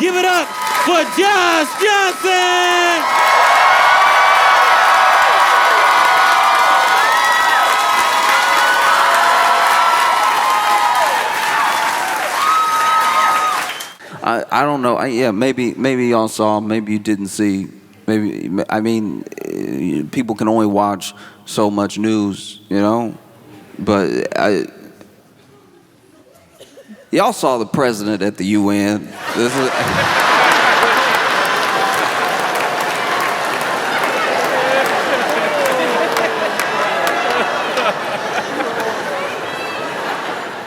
Give it up for Josh Johnson! I don't know. Maybe y'all saw. Maybe you didn't see. People can only watch so much news, you know. But y'all saw the president at the UN. This is.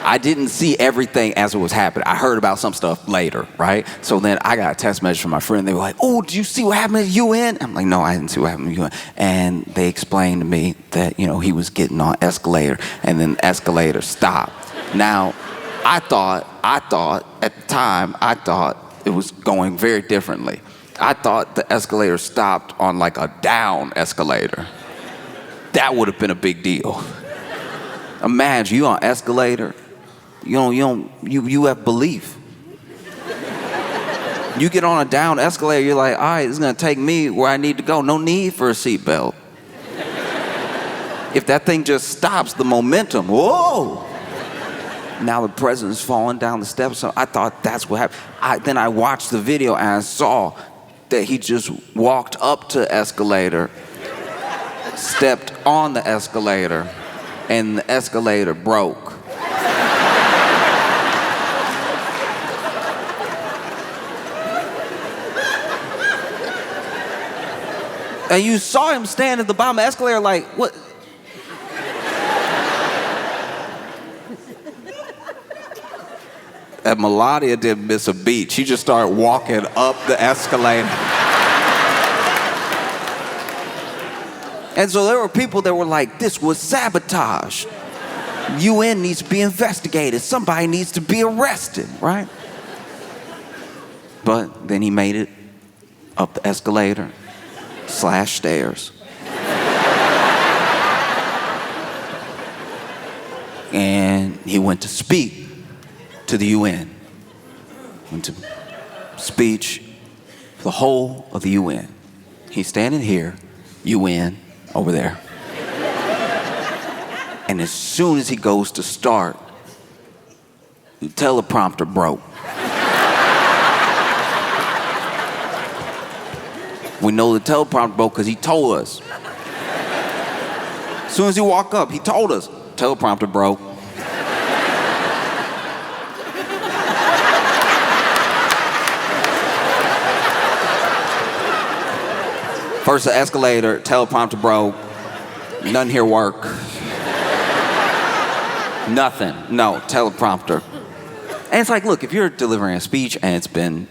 I didn't see everything as it was happening. I heard about some stuff later, right? So then I got a text message from my friend. They were like, "Oh, did you see what happened at the UN?" I'm like, "No, I didn't see what happened at the UN." And they explained to me that, you know, he was getting on Escalator, and then the Escalator stopped. Now, I thought at the time, it was going very differently. I thought the Escalator stopped on like a down escalator. That would have been a big deal. Imagine you on Escalator. You have belief. You get on a down escalator, you're like, all right, this is gonna take me where I need to go. No need for a seatbelt. If that thing just stops, the momentum, whoa! Now the president's falling down the steps. So I thought that's what happened. Then I watched the video and I saw that he just walked up to the escalator, stepped on the escalator, and the escalator broke. And you saw him stand at the bottom of the escalator like, what? And Melania didn't miss a beat. She just started walking up the escalator. And so there were people that were like, this was sabotage. UN needs to be investigated. Somebody needs to be arrested, right? But then he made it up the escalator / stairs. And he went to speak to the UN. Went to speech for the whole of the UN. He's standing here, UN, over there. And as soon as he goes to start, the teleprompter broke. We know the teleprompter broke because he told us. As soon as he walked up, he told us, teleprompter broke. First the escalator, teleprompter broke. Nothing here work. Nothing. No, teleprompter. And it's like, look, if you're delivering a speech and it's been,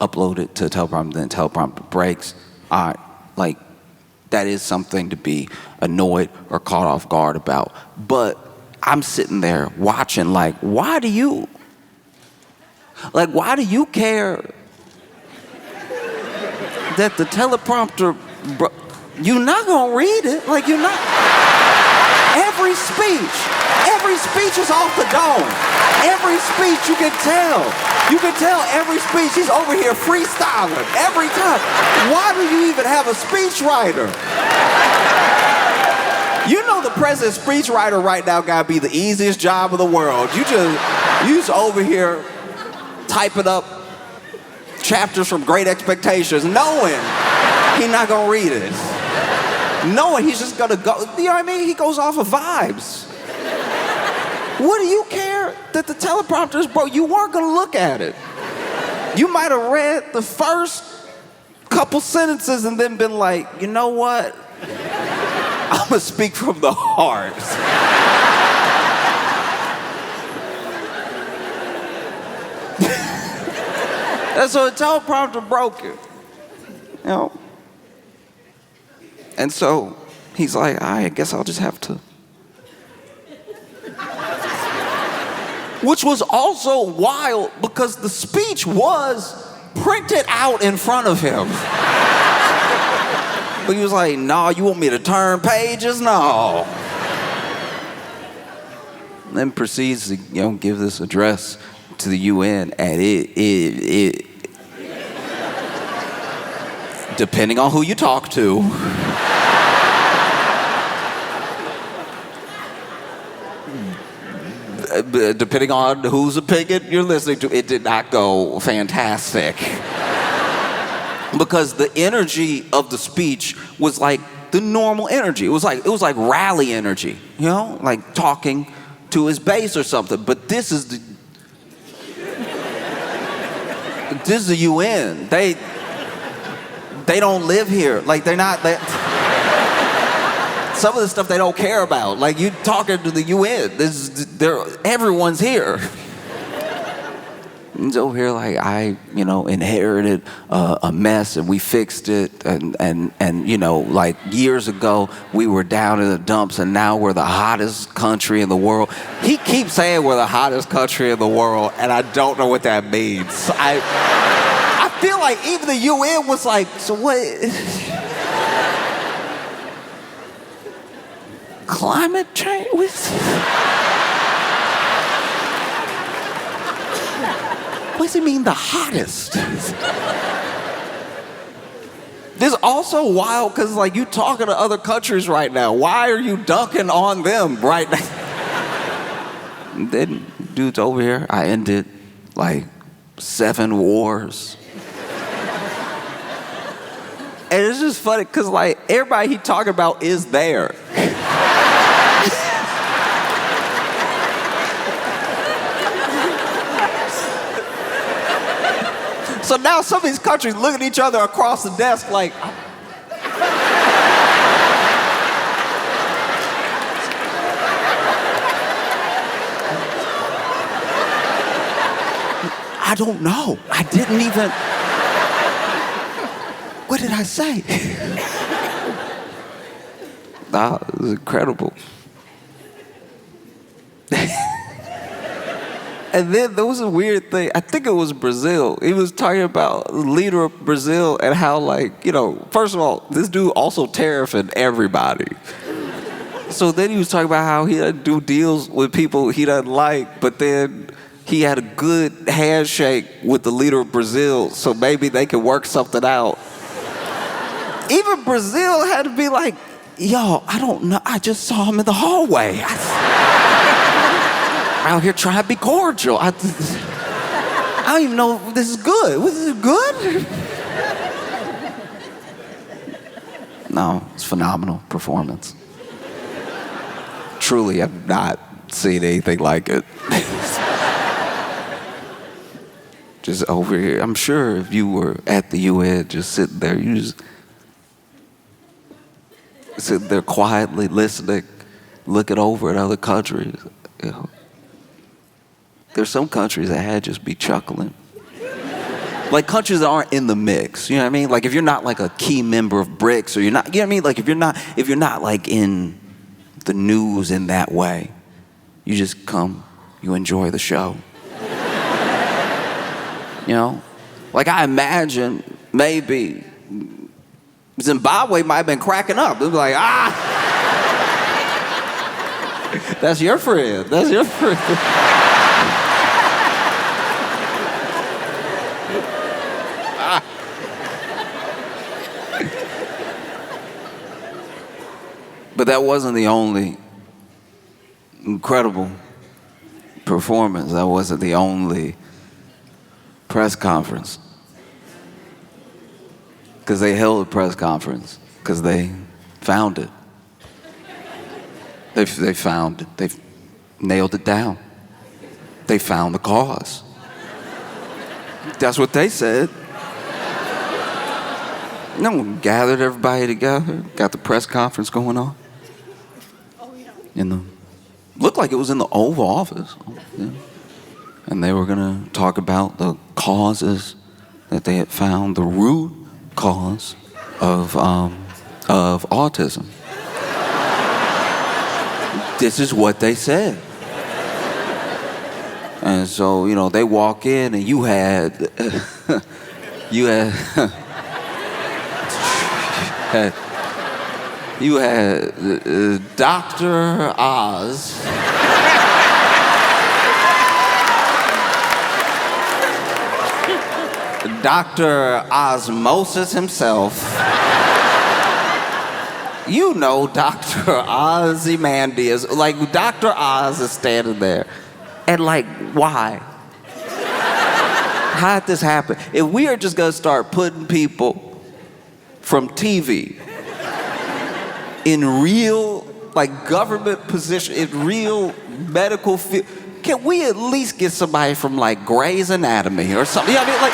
uploaded to a teleprompter, then teleprompter breaks, all right, like, that is something to be annoyed or caught off guard about. But I'm sitting there watching, like, why do you care that the teleprompter, you're not gonna read it, like you're not. Every speech is off the dome. Every speech you can tell every speech he's over here freestyling every time. Why do you even have a speechwriter? You know the president's speechwriter right now gotta be the easiest job in the world. You just over here typing up chapters from Great Expectations, knowing he's not gonna read it. Knowing he's just gonna go, you know what I mean? He goes off of vibes. What do you care that the teleprompter's broke? You weren't gonna look at it. You might have read the first couple sentences and then been like, you know what? I'm gonna speak from the heart. And so the teleprompter broke it, And so he's like, I guess I'll just have to. Which was also wild because the speech was printed out in front of him. But he was like, no, you want me to turn pages? No. Then proceeds to, give this address to the UN, and depending on who you talk to. Depending on whose opinion you're listening to, it did not go fantastic. Because the energy of the speech was like the normal energy. It was like rally energy, you know, like talking to his base or something. But this is the UN. They don't live here. Like some of the stuff they don't care about. Like you talking to the UN. Everyone's here. He's over here like I inherited a mess and we fixed it and like years ago we were down in the dumps and now we're the hottest country in the world. He keeps saying we're the hottest country in the world and I don't know what that means. I feel like even the UN was like, so what? Climate change? What does it mean, the hottest? This is also wild because, like, you talking to other countries right now. Why are you dunking on them right now? Then, dude's over here. I ended, like, 7 wars. And it's just funny because, like, everybody he talking about is there. So now some of these countries look at each other across the desk like, I don't know. I didn't even, what did I say? Nah, it was incredible. And then there was a weird thing. I think it was Brazil. He was talking about the leader of Brazil and how, like, first of all, this dude also tariffing everybody. So then he was talking about how he doesn't do deals with people he doesn't like, but then he had a good handshake with the leader of Brazil, so maybe they could work something out. Even Brazil had to be like, yo, I don't know. I just saw him in the hallway. Out here trying to be cordial. I don't even know if this is good. Was this good? No, it's phenomenal performance. Truly, I've not seen anything like it. Just over here. I'm sure if you were at the UN, just sitting there, you just sitting there quietly listening, looking over at other countries. There's some countries that had just be chuckling. Like countries that aren't in the mix, you know what I mean? Like if you're not like a key member of BRICS or you're not, you know what I mean? Like if you're not like in the news in that way, you just come, you enjoy the show. You know? Like I imagine maybe Zimbabwe might have been cracking up. It was like, that's your friend. That's your friend. But that wasn't the only incredible performance. That wasn't the only press conference. Because they held a press conference. Because they found it. They found it. They nailed it down. They found the cause. That's what they said. No, gathered everybody together. Got the press conference going on. Looked like it was in the Oval Office. Yeah. And they were going to talk about the causes that they had found, the root cause of autism. This is what they said. And so, they walk in and you had Dr. Oz. Dr. Osmosis himself. You know Dr. Ozymandias. Like, Dr. Oz is standing there. And like, why? How did this happen? If we are just gonna start putting people from TV in real, like, government position, in real medical field, can we at least get somebody from, like, Grey's Anatomy or something? You know what I mean? Like,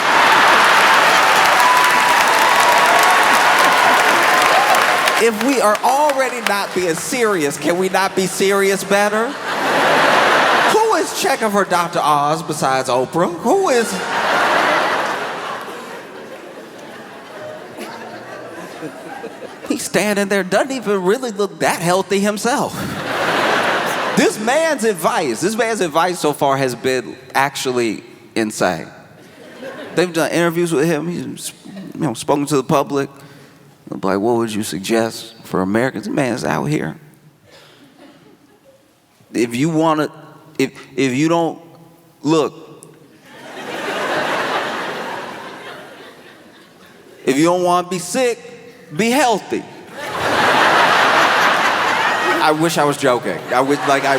if we are already not being serious, can we not be serious better? Who is checking for Dr. Oz besides Oprah? Who is? He's standing there, doesn't even really look that healthy himself. This man's advice so far has been actually insane. They've done interviews with him. He's, spoken to the public. Like, what would you suggest for Americans? The man's out here. If you want to, if you don't, look. If you don't want to be sick, be healthy. I wish I was joking. I wish, like, I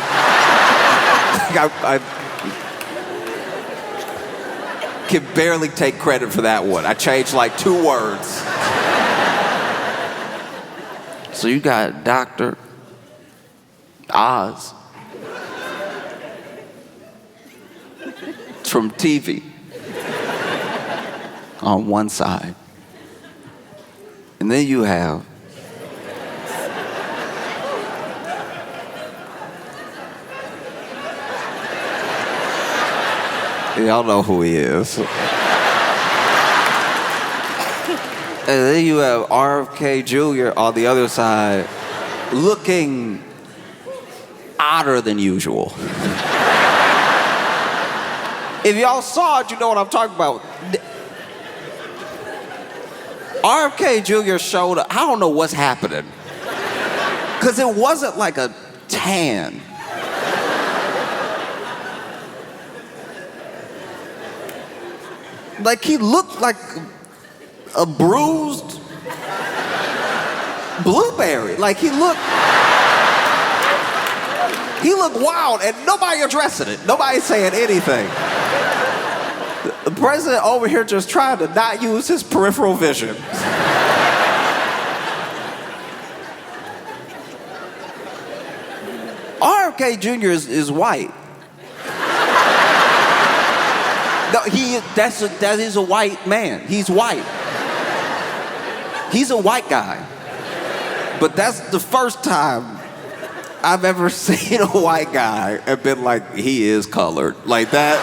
can barely take credit for that one. I changed like 2 words. So you got Dr. Oz from TV on one side. And then you have y'all know who he is. And then you have RFK Jr. on the other side, looking odder than usual. If y'all saw it, you know what I'm talking about. RFK Jr. showed up. I don't know what's happening. Because it wasn't like a tan. Like, he looked like a bruised blueberry. Like, he looked wild, and nobody addressing it. Nobody saying anything. The president over here just trying to not use his peripheral vision. RFK Jr. is white. No, that is a white man. He's white. He's a white guy. But that's the first time I've ever seen a white guy and been like, he is colored. Like that.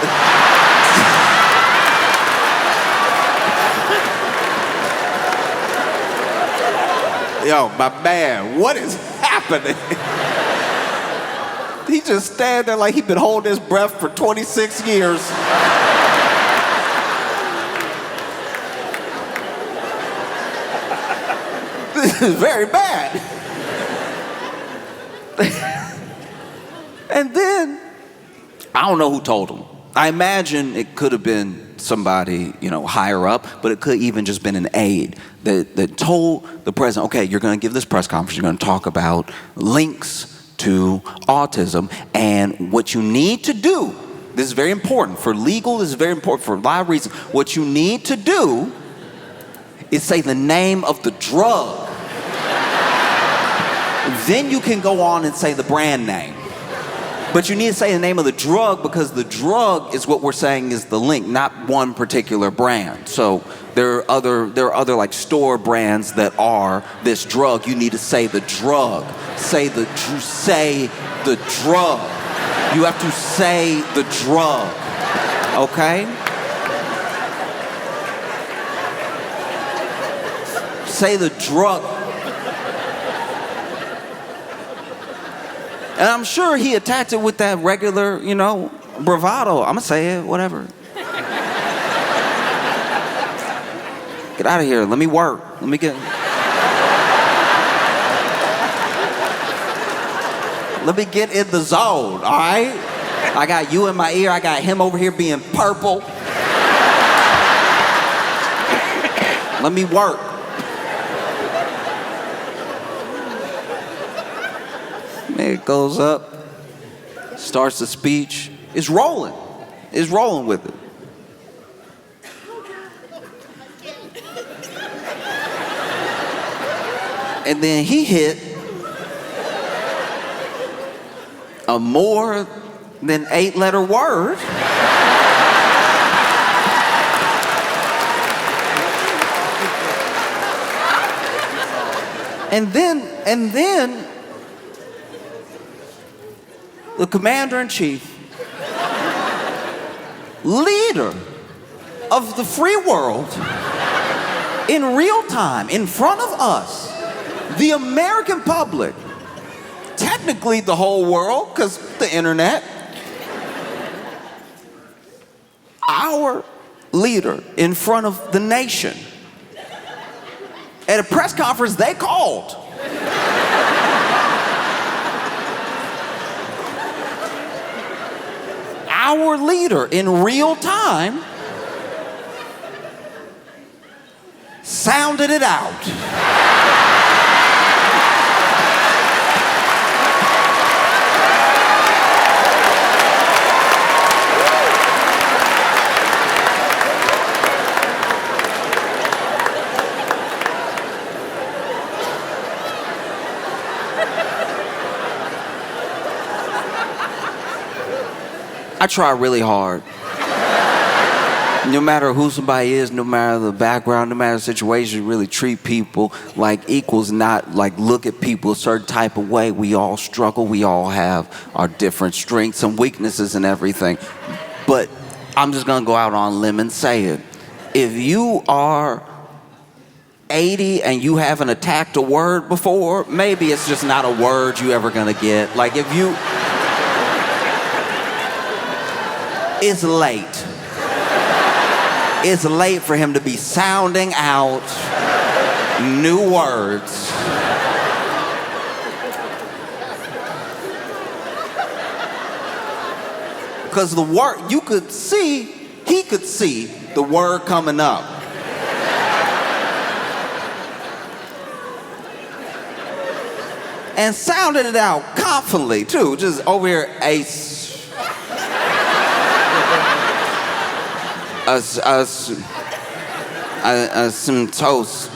Yo, my man, what is happening? He just stand there like he been holding his breath for 26 years. This is very bad. And then, I don't know who told him. I imagine it could have been somebody, higher up, but it could even just been an aide that told the president, okay, you're going to give this press conference, you're going to talk about links to autism, and what you need to do, this is very important, for legal, this is very important for a lot of reasons, what you need to do is say the name of the drug. Then you can go on and say the brand name. But you need to say the name of the drug because the drug is what we're saying is the link, not one particular brand. So there are other like store brands that are this drug. You need to say the drug. Say the drug. You have to say the drug. Okay? Say the drug. And I'm sure he attacked it with that regular, bravado. I'm gonna say it, whatever. Get out of here. Let me work. Let me get in the zone, all right? I got you in my ear. I got him over here being purple. Let me work. Man goes up, starts the speech. It's rolling. It's rolling with it. And then he hit a more than 8-letter word. And then the commander-in-chief, leader of the free world, in real time, in front of us, the American public, technically the whole world, because the internet, our leader in front of the nation, at a press conference they called. Our leader in real time sounded it out. I try really hard. No matter who somebody is, no matter the background, no matter the situation, really treat people like equals, not like look at people a certain type of way. We all struggle. We all have our different strengths and weaknesses and everything. But I'm just going to go out on a limb and say it. If you are 80 and you haven't attacked a word before, maybe it's just not a word you ever going to get. Like if you... It's late. It's late for him to be sounding out new words. Because the word, he could see the word coming up. And sounded it out confidently too, just over here, some toast,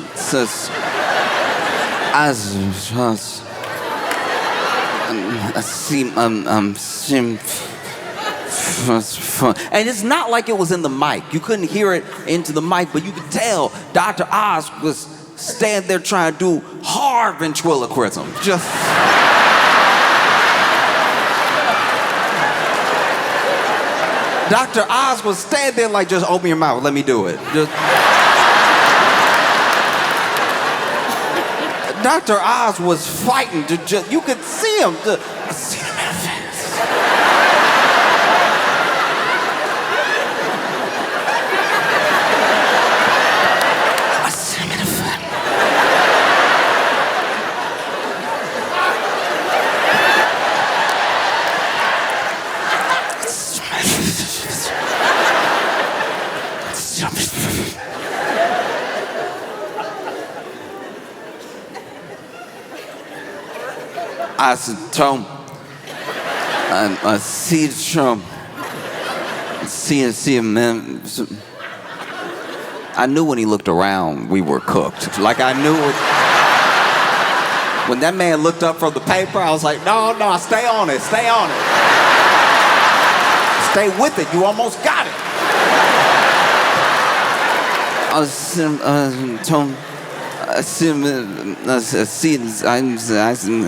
and it's not like it was in the mic. You couldn't hear it into the mic, but you could tell Dr. Oz was standing there trying to do hard ventriloquism. Just... Dr. Oz was standing there like, just open your mouth, let me do it. Just... Dr. Oz was fighting to just, you could see him. I see him in the face. I see him in the face. I said, Tom, I see the Trump. See him, man. I knew when he looked around, we were cooked. Like I knew it. When that man looked up from the paper, I was like, no, stay on it, stay on it. Stay with it, you almost got it. I was, Tom, I see him, I see him in a film. I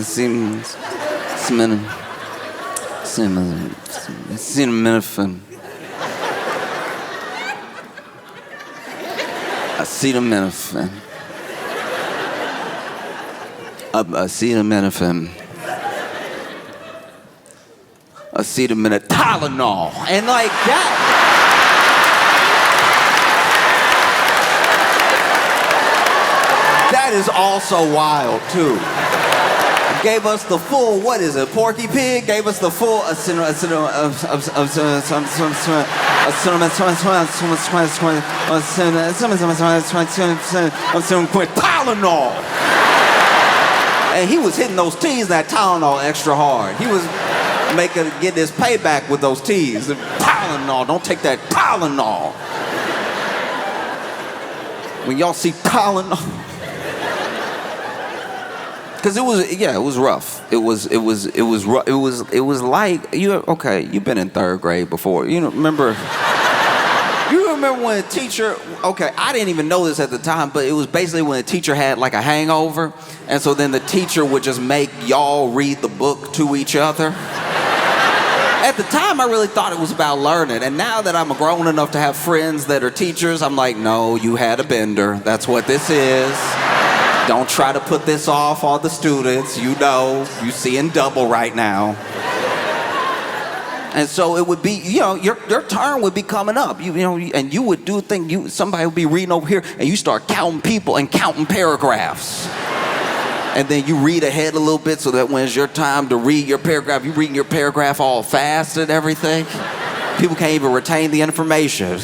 see him in a film. I see him in a film. I see him in a Tylenol. And like that. That is also wild, too. Gave us the full, what is it, Porky Pig? Gave us the full, Tylenol. And he was hitting those T's, that Tylenol, extra hard. He was getting his payback with those T's. Tylenol, don't take that Tylenol. When y'all see Tylenol, because it was rough. It was rough. It was like you've been in third grade before. You remember when a teacher, I didn't even know this at the time, but it was basically when a teacher had like a hangover, and so then the teacher would just make y'all read the book to each other. At the time, I really thought it was about learning, and now that I'm grown enough to have friends that are teachers, I'm like, no, you had a bender. That's what this is. Don't try to put this off on the students. You see in double right now. And so it would be, your turn would be coming up, and you would do a thing. Somebody would be reading over here, and you start counting people and counting paragraphs. And then you read ahead a little bit so that when it's your time to read your paragraph, you're reading your paragraph all fast and everything. People can't even retain the information.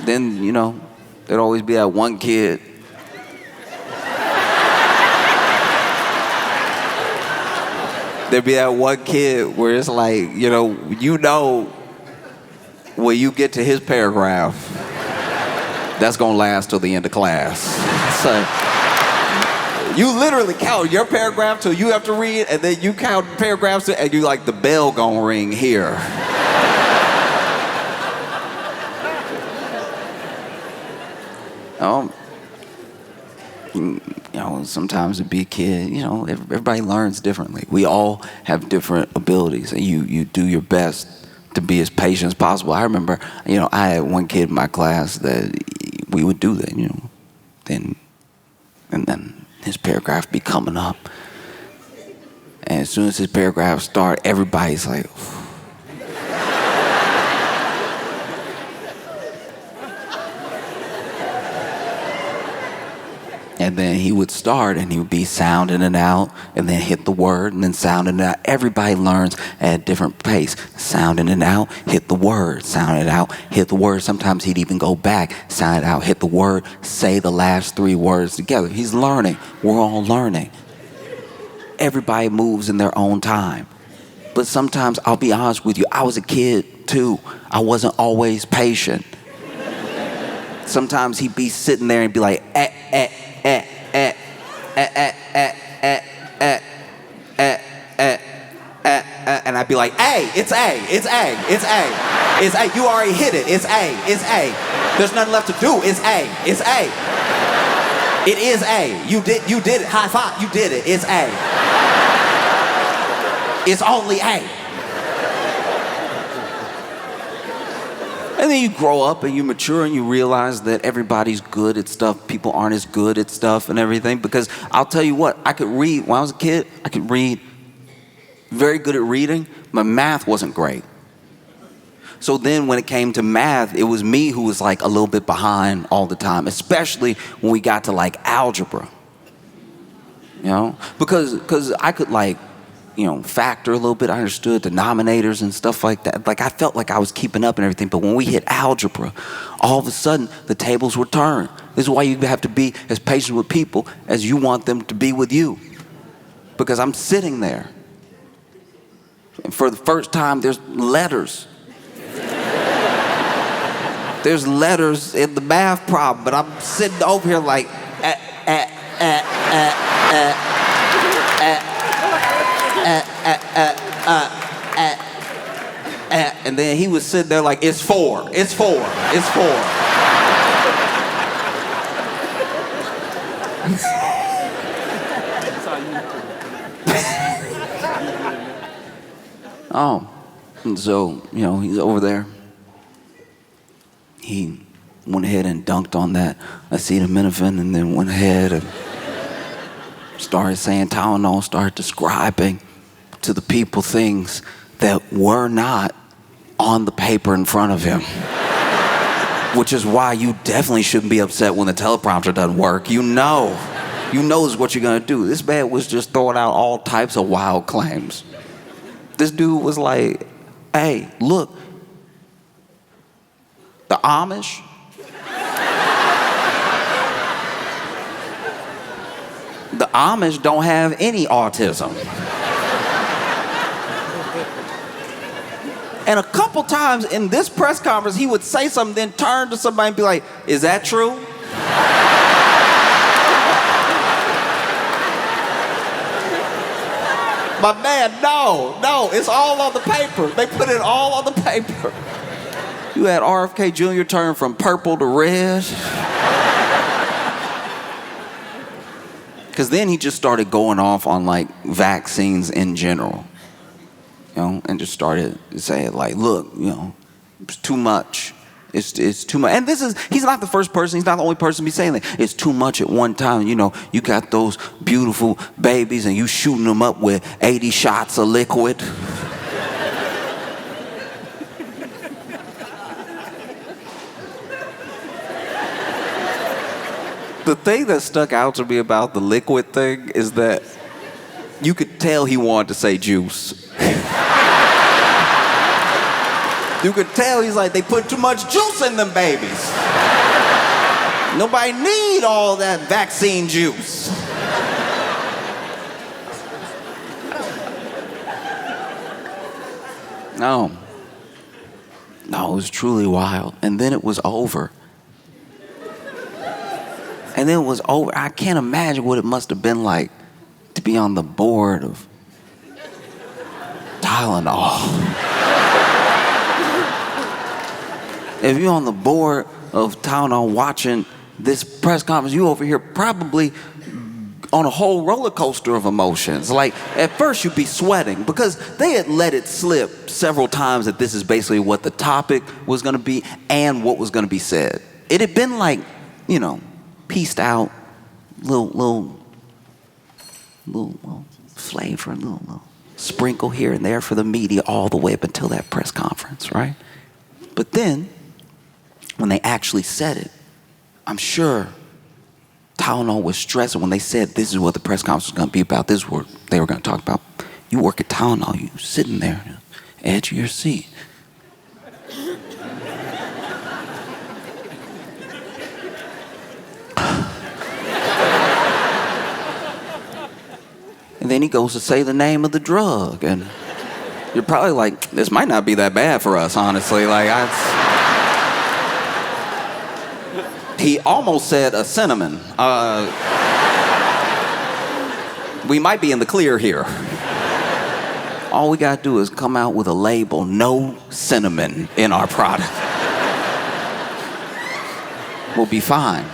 Then, there'd always be that one kid. There'd be that one kid where it's like, when you get to his paragraph, that's gonna last till the end of class. So you literally count your paragraph till you have to read, and then you count paragraphs, and you like, the bell gonna ring here. Sometimes to be a kid, everybody learns differently. We all have different abilities, and you do your best to be as patient as possible. I remember, I had one kid in my class that we would do that, and then his paragraph be coming up, and as soon as his paragraph start, everybody's like, and then he would start, and he would be sounding it out, and then hit the word, and then sounding it out. Everybody learns at a different pace. Sounding it out, hit the word. Sound it out, hit the word. Sometimes he'd even go back, sound it out, hit the word, say the last 3 words together. He's learning. We're all learning. Everybody moves in their own time. But sometimes, I'll be honest with you, I was a kid too. I wasn't always patient. Sometimes he'd be sitting there and be like, and I'd be like, it's A. You already hit it. It's A. There's nothing left to do. It's A. It is A. You did it. High five. You did it. It's A. It's only A. And then you grow up and you mature and you realize that everybody's good at stuff. People aren't as good at stuff and everything. Because I'll tell you what, I could read, when I was a kid, I could read, very good at reading. My math wasn't great. So then when it came to math, it was me who was like a little bit behind all the time, especially when we got to like algebra. Because I could factor a little bit. I understood denominators and stuff like that. Like, I felt like I was keeping up and everything. But when we hit algebra, all of a sudden, the tables were turned. This is why you have to be as patient with people as you want them to be with you. Because I'm sitting there. And for the first time, there's letters. There's letters in the math problem. But I'm sitting over here like, and then he was sitting there like, it's 4. And so, he's over there. He went ahead and dunked on that acetaminophen, and then went ahead and started saying Tylenol, started describing to the people things that were not on the paper in front of him. Which is why you definitely shouldn't be upset when the teleprompter doesn't work. You know is what you're gonna do. This man was just throwing out all types of wild claims. This dude was like, hey, look, The Amish? The Amish don't have any autism. And a couple times in this press conference, he would say something, then turn to somebody and be like, is that true? My man, no, it's all on the paper. They put it all on the paper. You had RFK Jr. turn from purple to red. Because then he just started going off on like vaccines in general, you know, and just started saying like, look, you know, it's too much. It's too much. And he's not the first person, he's not the only person to be saying that. It's too much at one time. You know, you got those beautiful babies and you shooting them up with 80 shots of liquid. The thing that stuck out to me about the liquid thing is that you could tell he wanted to say juice. You could tell he's like, they put too much juice in them babies. Nobody need all that vaccine juice. No, it was truly wild. And then it was over. And then it was over. I can't imagine what it must have been like to be on the board of Tylenol. If you're on the board of Tylenol watching this press conference, you over here probably on a whole roller coaster of emotions. Like, at first you'd be sweating because they had let it slip several times that this is basically what the topic was going to be and what was going to be said. It had been like, you know, pieced out, little flavor, little sprinkle here and there for the media all the way up until that press conference, right? But then, when they actually said it, I'm sure Tylenol was stressing when they said this is what the press conference was going to be about. This is what they were going to talk about. You work at Tylenol, you sitting there, edge of your seat. And then he goes to say the name of the drug, and you're probably like, this might not be that bad for us, honestly. He almost said a cinnamon. We might be in the clear here. All we gotta do is come out with a label, no cinnamon in our product. We'll be fine.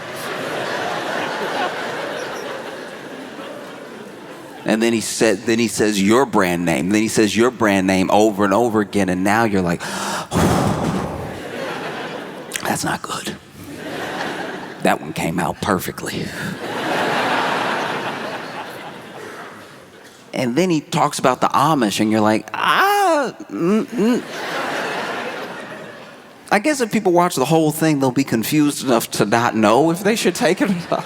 And then he says your brand name. Then he says your brand name over and over again, and now you're like, that's not good. That one came out perfectly. And then he talks about the Amish, and you're like, I guess if people watch the whole thing, they'll be confused enough to not know if they should take it or not.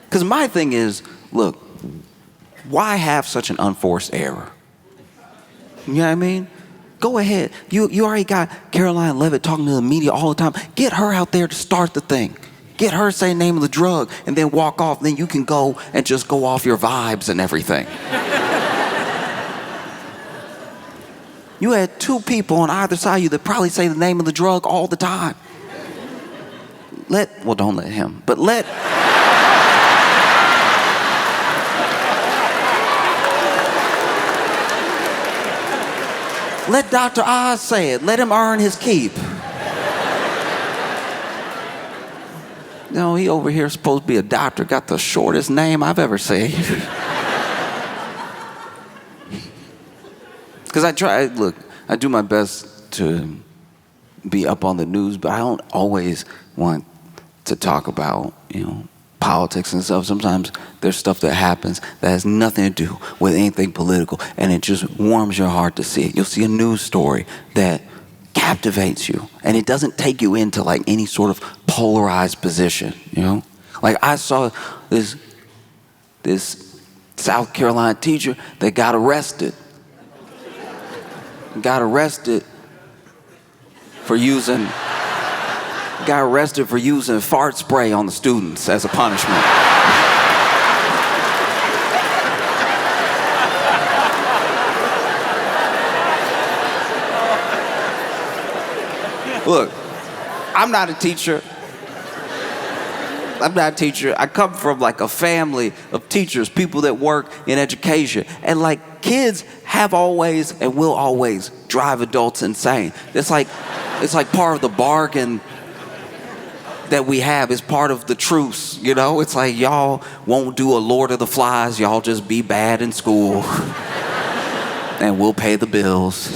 Because my thing is, look, why have such an unforced error? You know what I mean? Go ahead. You already got Caroline Levitt talking to the media all the time. Get her out there to start the thing. Get her to say the name of the drug and then walk off. Then you can go and just go off your vibes and everything. You had two people on either side of you that probably say the name of the drug all the time. Don't let him, but let Dr. Oz say it. Let him earn his keep. No, he over here supposed to be a doctor. Got the shortest name I've ever seen. Because I do my best to be up on the news, but I don't always want to talk about, politics and stuff. Sometimes there's stuff that happens that has nothing to do with anything political, and it just warms your heart to see it. You'll see a news story that captivates you, and it doesn't take you into like any sort of polarized position, Like I saw this South Carolina teacher that got arrested got arrested for using fart spray on the students as a punishment. Look, I'm not a teacher. I come from like a family of teachers, people that work in education. And like kids have always and will always drive adults insane. It's like part of the bargain that we have. Is part of the truce, you know? It's like y'all won't do a Lord of the Flies. Y'all just be bad in school and we'll pay the bills.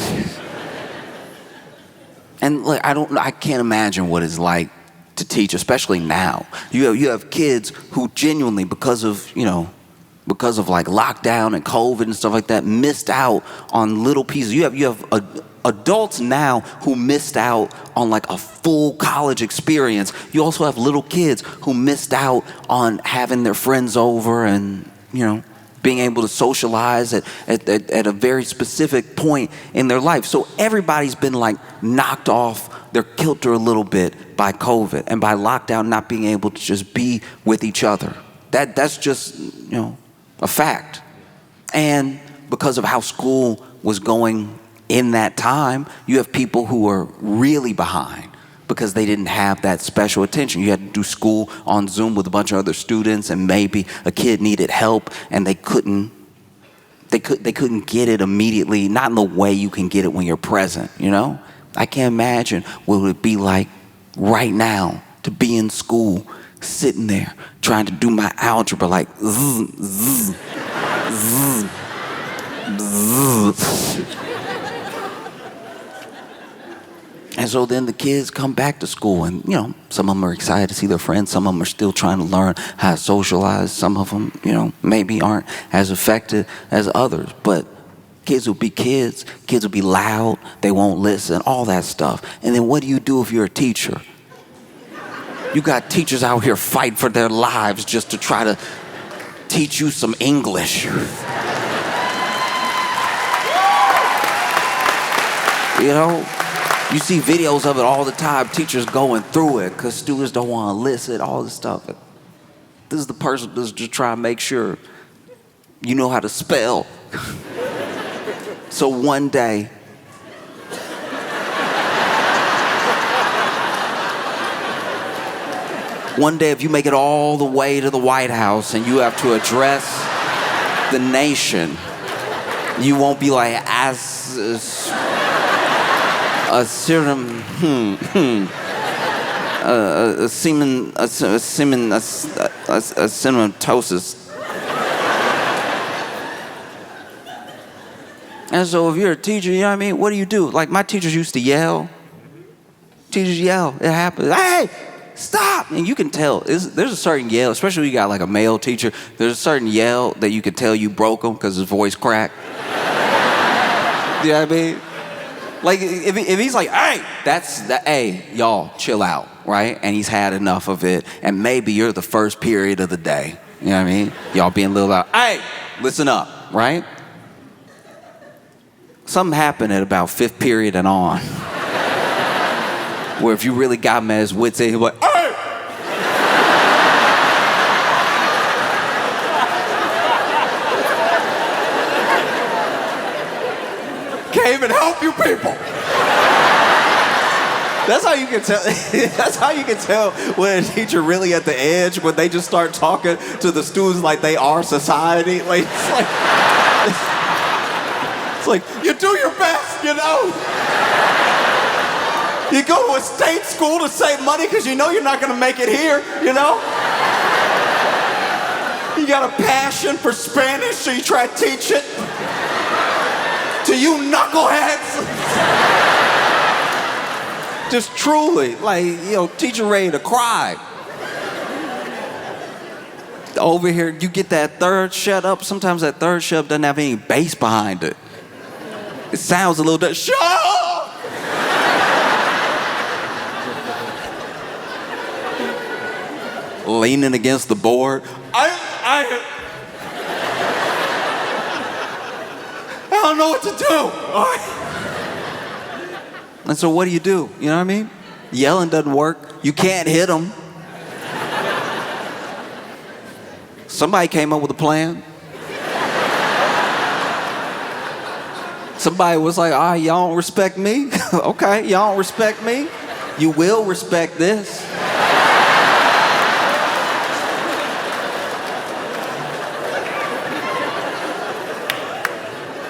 And look, I can't imagine what it's like to teach, especially now. You have kids who genuinely, because of like lockdown and COVID and stuff like that, missed out on little pieces. You have adults now who missed out on like a full college experience. You also have little kids who missed out on having their friends over and, being able to socialize at a very specific point in their life. So everybody's been like knocked off their kilter a little bit by COVID and by lockdown, not being able to just be with each other. That's just, a fact. And because of how school was going in that time, you have people who are really behind because they didn't have that special attention. You had to do school on Zoom with a bunch of other students, and maybe a kid needed help and they couldn't get it immediately, not in the way you can get it when you're present, I can't imagine what it would be like right now to be in school, sitting there trying to do my algebra like zzz, zzz, zzz, zzz. And so then the kids come back to school and, some of them are excited to see their friends. Some of them are still trying to learn how to socialize. Some of them, maybe aren't as affected as others. But kids will be kids. Kids will be loud. They won't listen, all that stuff. And then what do you do if you're a teacher? You got teachers out here fighting for their lives just to try to teach you some English. You see videos of it all the time, teachers going through it because students don't want to listen, all this stuff. This is the person that's just trying to make sure you know how to spell. So one day, if you make it all the way to the White House and you have to address the nation, you won't be like, cinematosis. And so if you're a teacher, what do you do? Like my teachers used to yell. Teachers yell, it happens. Hey, stop! And you can tell, there's a certain yell, especially when you got like a male teacher, there's a certain yell that you can tell you broke him because his voice cracked. You know what I mean? Like, if he's like, hey, hey, y'all, chill out, right? And he's had enough of it, and maybe you're the first period of the day. You know what I mean? Y'all being a little loud. Hey, listen up, right? Something happened at about 5th period and on, where if you really got him at his wits' end, he'd be like, hey! Can't even help you people. That's how you can tell. That's how you can tell when a teacher really at the edge, when they just start talking to the students like they are society. Like it's like you do your best, You go to a state school to save money because you're not going to make it here. You got a passion for Spanish, so you try to teach it to you knuckleheads. Just truly, teacher ready to cry. Over here, you get that third shut up. Sometimes that third shut up doesn't have any bass behind it. It sounds a little bit, shut up! Leaning against the board. I don't know what to do. And so what do? You know what I mean? Yelling doesn't work. You can't hit them. Somebody came up with a plan. Somebody was like, all right, y'all don't respect me? Okay, y'all don't respect me? You will respect this.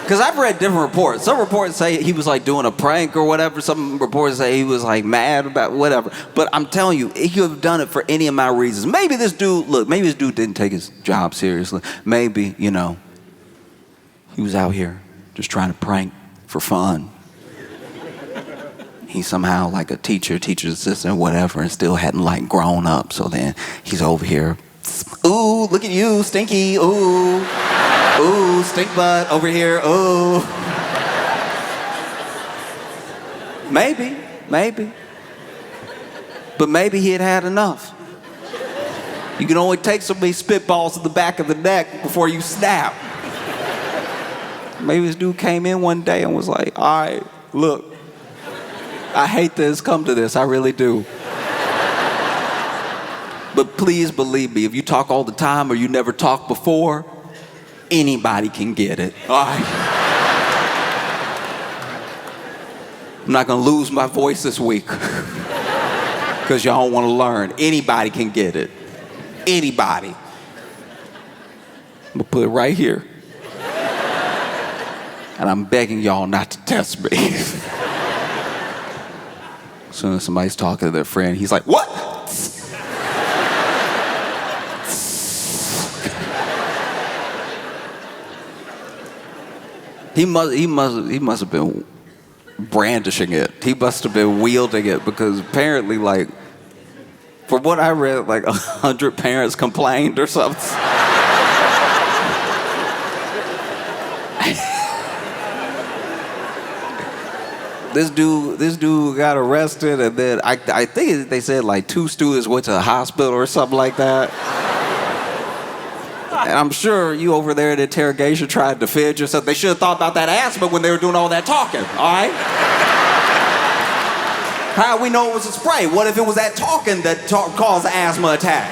Because I've read different reports. Some reports say he was like doing a prank or whatever. Some reports say he was like mad about whatever. But I'm telling you, he could have done it for any amount of reasons. Maybe this dude didn't take his job seriously. Maybe, he was out here just trying to prank for fun. He's somehow like a teacher's assistant, whatever, and still hadn't like grown up. So then he's over here. Ooh, look at you, stinky. Ooh. Ooh, stink butt over here. Ooh. Maybe. But maybe he had enough. You can only take so many spitballs to the back of the neck before you snap. Maybe this dude came in one day and was like, all right, look, I hate that it's come to this. I really do. But please believe me, if you talk all the time or you never talked before, anybody can get it, all right? I'm not gonna lose my voice this week because y'all don't wanna learn. Anybody can get it. Anybody. I'm gonna put it right here. And I'm begging y'all not to test me. As soon as somebody's talking to their friend, he's like, what? He must have been brandishing it. He must have been wielding it because apparently, like, from what I read, like 100 parents complained or something. This dude got arrested, and then I think they said like 2 students went to the hospital or something like that. And I'm sure you over there in interrogation tried to defend yourself. They should have thought about that asthma when they were doing all that talking, all right? How do we know it was a spray? What if it was that talking that caused the asthma attack?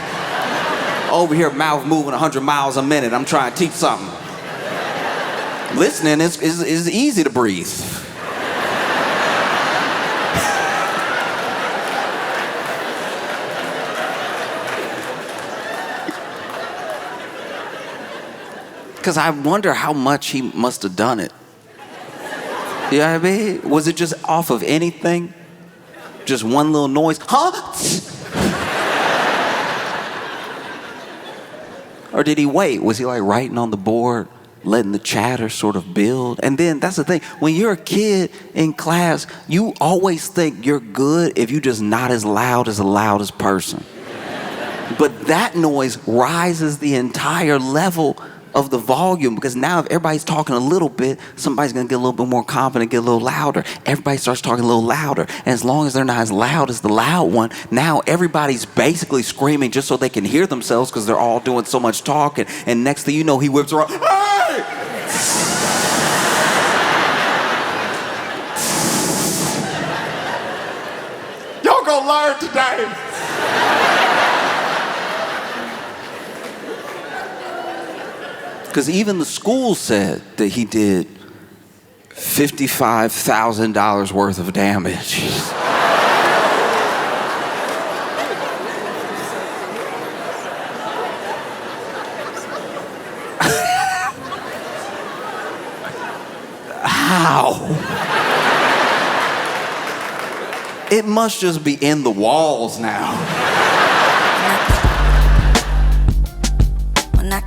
Over here, mouth moving 100 miles a minute. I'm trying to teach something. Listening is easy to breathe. Because I wonder how much he must have done it. You know what I mean? Was it just off of anything? Just one little noise? Huh? Or did he wait? Was he like writing on the board, letting the chatter sort of build? And then that's the thing. When you're a kid in class, you always think you're good if you're just not as loud as the loudest person. But that noise rises the entire level of the volume, because now if everybody's talking a little bit, somebody's going to get a little bit more confident, get a little louder. Everybody starts talking a little louder. And as long as they're not as loud as the loud one, now everybody's basically screaming just so they can hear themselves because they're all doing so much talking. And next thing you know, he whips around, hey! Y'all gonna learn today. Because even the school said that he did $55,000 worth of damage. How? It must just be in the walls now. When I